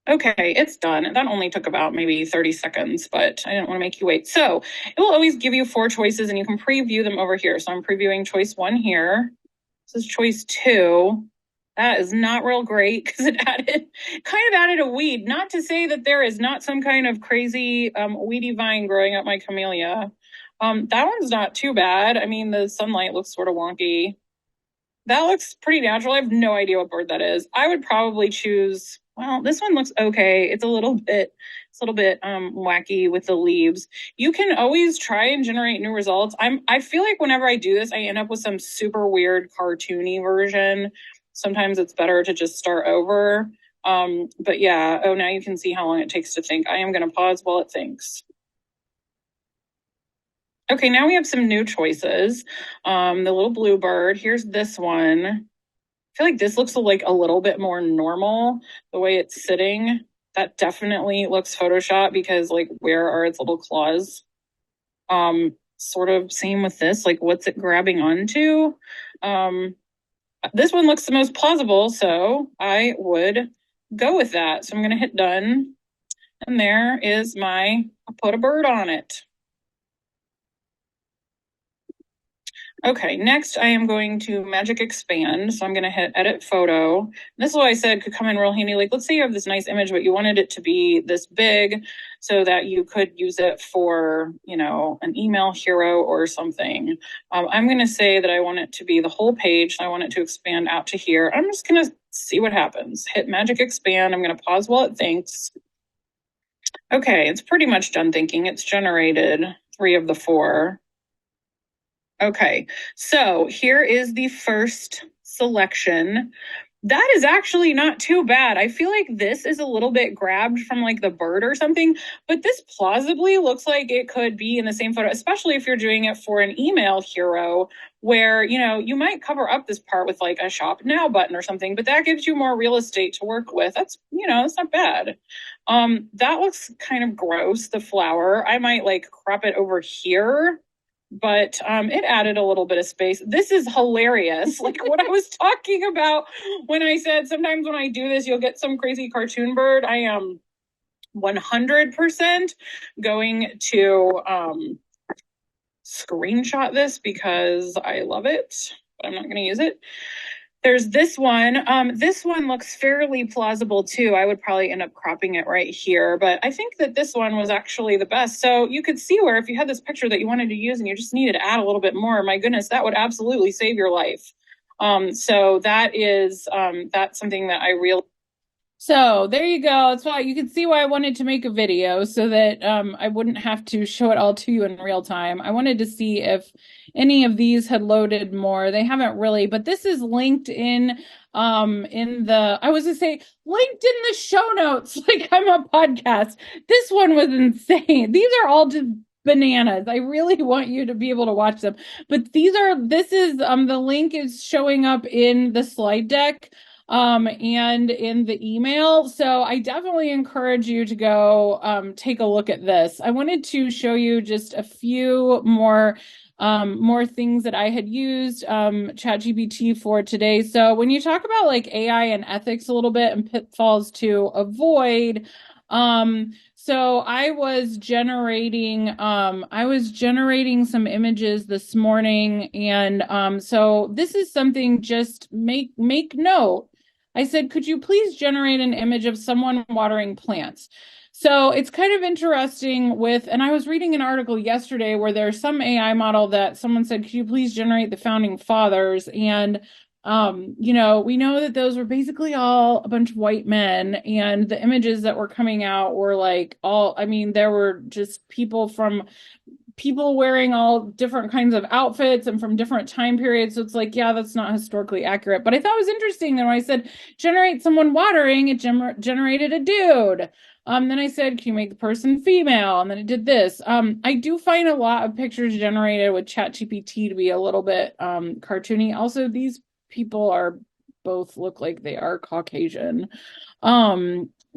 Okay, it's done. That only took about maybe 30 seconds, but I didn't want to make you wait. So it will always give you 4 choices, and you can preview them over here. So I'm previewing choice 1 here. This is choice 2. That is not real great because it kind of added a weed. Not to say that there is not some kind of crazy weedy vine growing up my camellia. That one's not too bad. I mean, the sunlight looks sort of wonky. That looks pretty natural. I have no idea what bird that is. I would probably choose, well, this one looks okay. It's a little bit wacky with the leaves. You can always try and generate new results. I feel like whenever I do this, I end up with some super weird cartoony version. Sometimes it's better to just start over. But yeah, now you can see how long it takes to think. I am going to pause while it thinks. Okay, now we have some new choices. The little bluebird, here's this one. I feel like this looks like a little bit more normal, the way it's sitting. That definitely looks Photoshop because like, where are its little claws? Sort of same with this, like what's it grabbing onto? This one looks the most plausible, so I would go with that. So I'm gonna hit done. And there is I'll put a bird on it. Okay, next I am going to magic expand. So I'm going to hit edit photo. This is what I said could come in real handy. Like, let's say you have this nice image, but you wanted it to be this big so that you could use it for, an email hero or something. I'm going to say that I want it to be the whole page. I want it to expand out to here. I'm just going to see what happens. Hit magic expand. I'm going to pause while it thinks. Okay, it's pretty much done thinking. It's generated 3 of the 4. Okay, so here is the first selection. That is actually not too bad. I feel like this is a little bit grabbed from like the bird or something, but this plausibly looks like it could be in the same photo, especially if you're doing it for an email hero where, you might cover up this part with like a shop now button or something, but that gives you more real estate to work with. That's, that's not bad. That looks kind of gross, the flower. I might like crop it over here. But it added a little bit of space. This is hilarious. Like what I was talking about when I said sometimes when I do this, you'll get some crazy cartoon bird. I am 100% going to screenshot this because I love it, but I'm not going to use it. There's this one. This one looks fairly plausible too. I would probably end up cropping it right here, but I think that this one was actually the best. So you could see where if you had this picture that you wanted to use and you just needed to add a little bit more, my goodness, that would absolutely save your life. So that is, that's something that I really. So there you go. That's why you can see why I wanted to make a video so that I wouldn't have to show it all to you in real time. I wanted to see if any of these had loaded more. They haven't really, but this is linked in I was gonna say linked in the show notes like I'm a podcast. This one was insane. These are all just bananas. I really want you to be able to watch them. But this is the link is showing up in the slide deck and in the email. So I definitely encourage you to go take a look at this. I wanted to show you just a few more things that I had used ChatGPT for today. So when you talk about like AI and ethics a little bit and pitfalls to avoid, so I was generating some images this morning, and so this is something, just make note. I said, could you please generate an image of someone watering plants? So it's kind of interesting and I was reading an article yesterday where there's some AI model that someone said, could you please generate the founding fathers? And we know that those were basically all a bunch of white men, and the images that were coming out were like there were just people wearing all different kinds of outfits and from different time periods. So it's like, yeah, that's not historically accurate. But I thought it was interesting that when I said generate someone watering, it generated a dude. Then I said, can you make the person female? And then it did this. I do find a lot of pictures generated with ChatGPT to be a little bit cartoony. Also, these people both look like they are Caucasian.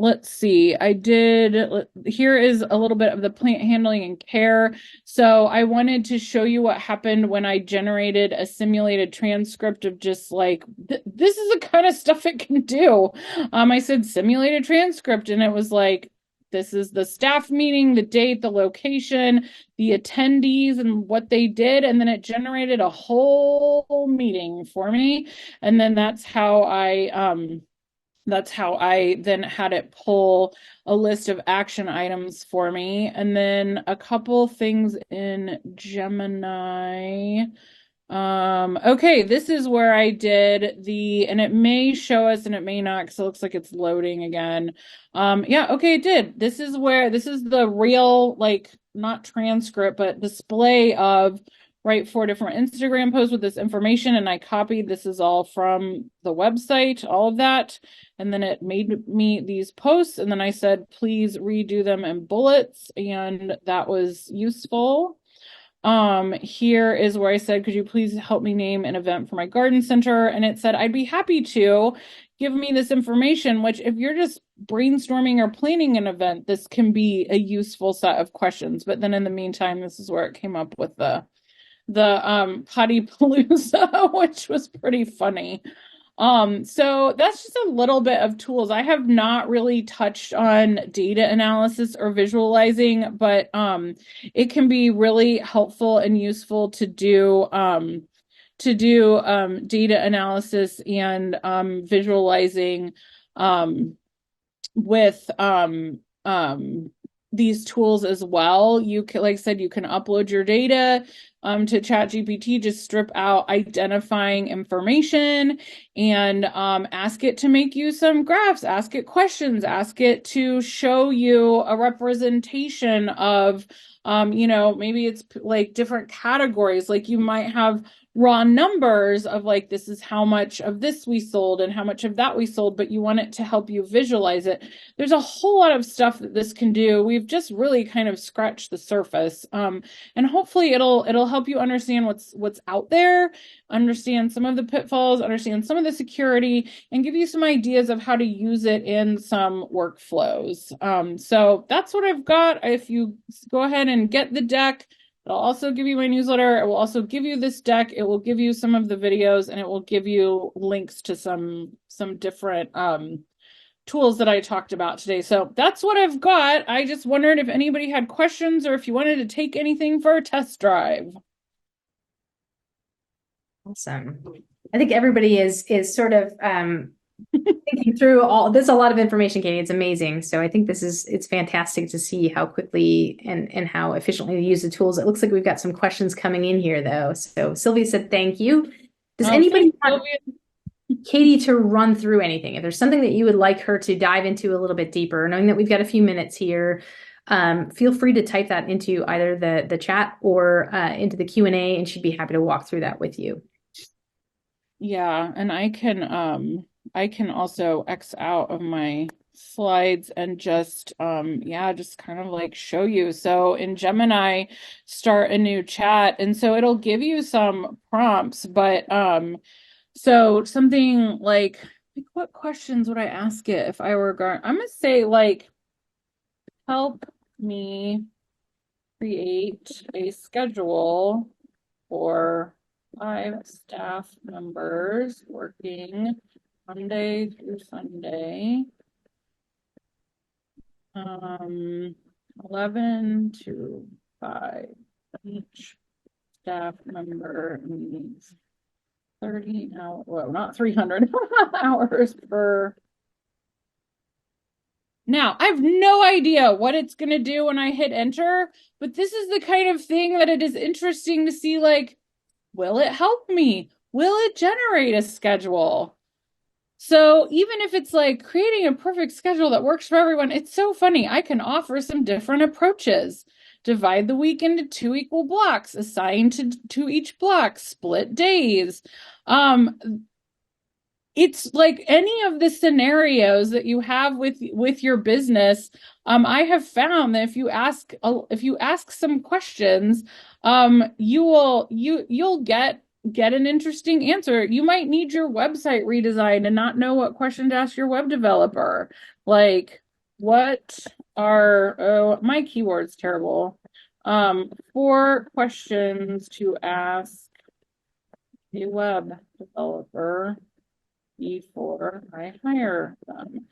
Let's see. Here is a little bit of the plant handling and care. So I wanted to show you what happened when I generated a simulated transcript of just like, this is the kind of stuff it can do. I said simulated transcript, and it was like, this is the staff meeting, the date, the location, the attendees, and what they did. And then it generated a whole meeting for me. And then that's how I then had it pull a list of action items for me. And then a couple things in Gemini. Okay, this is where I did and it may show us and it may not, because it looks like it's loading again. Yeah, okay, it did. This is the real, like, not transcript, but display of, right, 4 different Instagram posts with this information, and I copied. This is all from the website, all of that. And then it made me these posts, and then I said, please redo them in bullets, and that was useful. Here is where I said, could you please help me name an event for my garden center? And it said, I'd be happy to. Give me this information, which if you're just brainstorming or planning an event, this can be a useful set of questions. But then in the meantime, this is where it came up with the potty palooza, which was pretty funny. So that's just a little bit of tools. I have not really touched on data analysis or visualizing, but it can be really helpful and useful to do data analysis and visualizing with these tools as well. You can, like I said, you can upload your data to ChatGPT, just strip out identifying information and ask it to make you some graphs, ask it questions, ask it to show you a representation of, maybe it's like different categories. Like you might have raw numbers of like, this is how much of this we sold and how much of that we sold, but you want it to help you visualize it. There's a whole lot of stuff that this can do. We've just really kind of scratched the surface. And hopefully it'll help you understand what's out there, understand some of the pitfalls, understand some of the security, and give you some ideas of how to use it in some workflows. So that's what I've got. If you go ahead and get the deck, it'll also give you my newsletter. It will also give you this deck. It will give you some of the videos, and it will give you links to some different tools that I talked about today. So that's what I've got. I just wondered if anybody had questions or if you wanted to take anything for a test drive. Awesome. I think everybody is sort of thinking through all. There's a lot of information, Katie. It's amazing. So I think it's fantastic to see how quickly and how efficiently we use the tools. It looks like we've got some questions coming in here, though. So Sylvia said, thank you. Does anybody want Katie to run through anything? If there's something that you would like her to dive into a little bit deeper, knowing that we've got a few minutes here, feel free to type that into either the chat or into the Q&A, and she'd be happy to walk through that with you. Yeah, and I can also X out of my slides and just just kind of like show you. So in Gemini, start a new chat, and so it'll give you some prompts, but so something like what questions would I ask it if I were I'm gonna say like, help me create a schedule for 5 staff members working Monday through Sunday, 11 to 5. Each staff member needs 30 hours, well, not 300 hours per. Now, I have no idea what it's going to do when I hit enter, but this is the kind of thing that it is interesting to see, like, will it help me? Will it generate a schedule? So even if it's like creating a perfect schedule that works for everyone, it's so funny. I can offer some different approaches. Divide the week into 2 equal blocks, assign to each block, split days. It's like any of the scenarios that you have with your business. I have found that if you ask some questions, you'll get an interesting answer. You might need your website redesigned and not know what question to ask your web developer. Like, what are my keyword's terrible. 4 questions to ask a web developer before I hire them.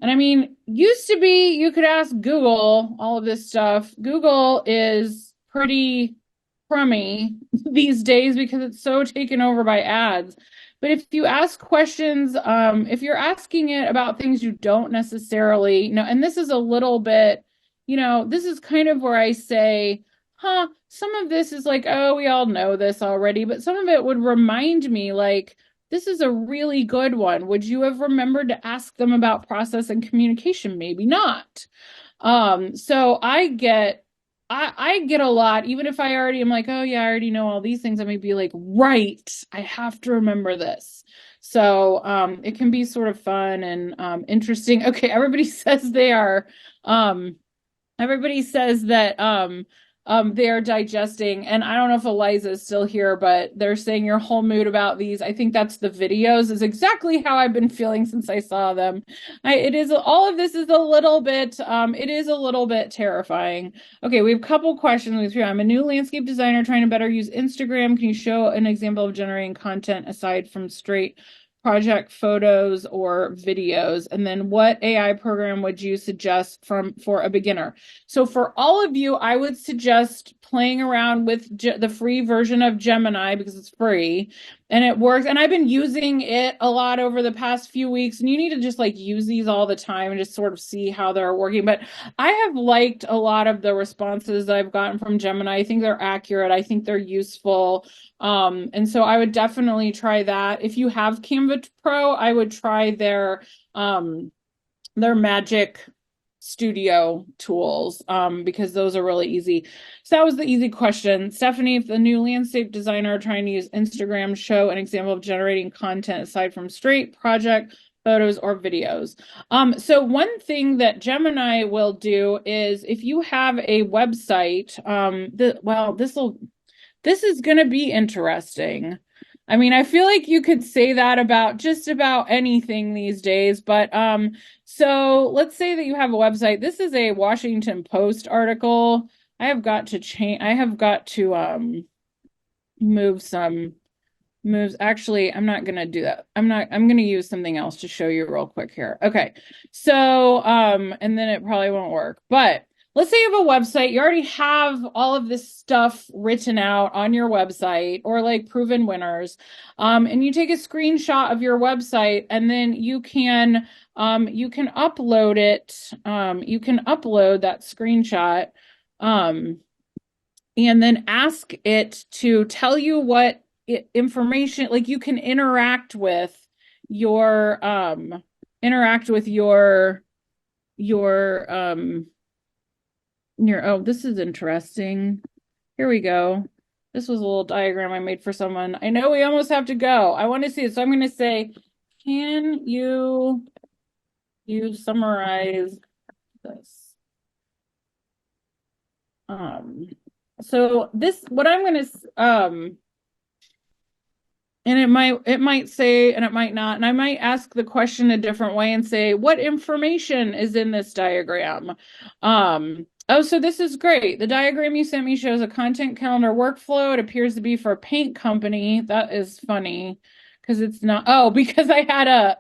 And I mean, used to be you could ask Google all of this stuff. Google is pretty crummy these days because it's so taken over by ads. But if you ask questions, if you're asking it about things you don't necessarily know, and this is a little bit, this is kind of where I say, some of this is like, oh, we all know this already, but some of it would remind me like, this is a really good one. Would you have remembered to ask them about process and communication? Maybe not. So I get a lot, even if I already am like, oh yeah, I already know all these things. I may be like, right, I have to remember this. So it can be sort of fun and interesting. Okay, everybody says they are. Everybody says that they are digesting, and I don't know if Eliza is still here, but they're saying your whole mood about these. I think that's the videos is exactly how I've been feeling since I saw them. All of this is a little bit, it is a little bit terrifying. Okay, we have a couple questions. I'm a new landscape designer trying to better use Instagram. Can you show an example of generating content aside from straight project photos or videos? And then what AI program would you suggest for a beginner? So for all of you, I would suggest playing around with the free version of Gemini because it's free and it works. And I've been using it a lot over the past few weeks, and you need to just like use these all the time and just sort of see how they're working. But I have liked a lot of the responses I've gotten from Gemini. I think they're accurate. I think they're useful. And so I would definitely try that. If you have Canva Pro, I would try their Magic Studio tools because those are really easy. So that was the easy question. Stephanie, if the new landscape designer trying to use Instagram, show an example of generating content aside from straight project photos or videos. So one thing that Gemini will do is if you have a website, this is going to be interesting. I mean, I feel like you could say that about just about anything these days, but so let's say that you have a website. This is a Washington Post article. I have got to move some moves. Actually, I'm not going to do that. I'm going to use something else to show you real quick here. Okay. So, and then it probably won't work, but let's say you have a website, you already have all of this stuff written out on your website or like proven winners. And you take a screenshot of your website and then you can upload it. You can upload that screenshot and then ask it to tell you what information, like you can interact with your oh, this is interesting. Here we go. This was a little diagram I made for someone. I know we almost have to go. I want to see it. So I'm going to say, can you you summarize this? So this, what I'm going to, and it might say, and it might not, and I might ask the question a different way and say, what information is in this diagram? Oh, so this is great. The diagram you sent me shows a content calendar workflow. It appears to be for a paint company. That is funny because it's not. Oh, because I had a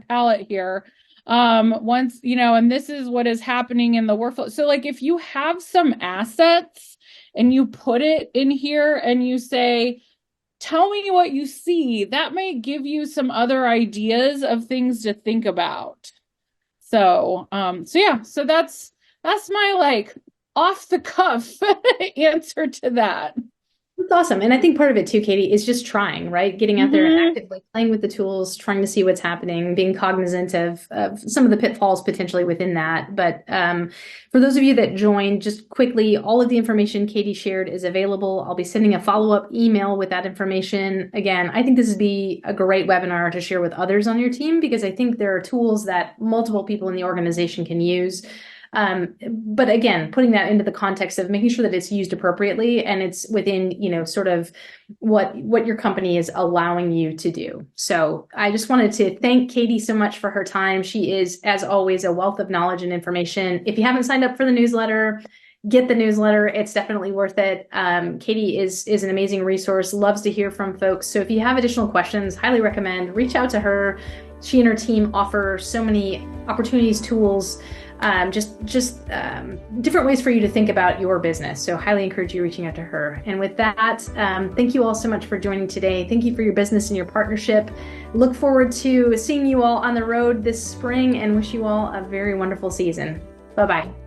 palette here. Once, and this is what is happening in the workflow. So like if you have some assets and you put it in here and you say, tell me what you see, that may give you some other ideas of things to think about. So that's my like off the cuff answer to that. That's awesome. And I think part of it too, Katie, is just trying, right? Getting out there and actively playing with the tools, trying to see what's happening, being cognizant of some of the pitfalls potentially within that. But for those of you that joined, just quickly, all of the information Katie shared is available. I'll be sending a follow-up email with that information. Again, I think this would be a great webinar to share with others on your team, because I think there are tools that multiple people in the organization can use. But again, putting that into the context of making sure that it's used appropriately and it's within, sort of what your company is allowing you to do. So I just wanted to thank Katie so much for her time. She is, as always, a wealth of knowledge and information. If you haven't signed up for the newsletter, get the newsletter. It's definitely worth it. Katie is an amazing resource, loves to hear from folks. So if you have additional questions, highly recommend reach out to her. She and her team offer so many opportunities, tools, just different ways for you to think about your business. So highly encourage you reaching out to her. And with that, thank you all so much for joining today. Thank you for your business and your partnership. Look forward to seeing you all on the road this spring and wish you all a very wonderful season. Bye-bye.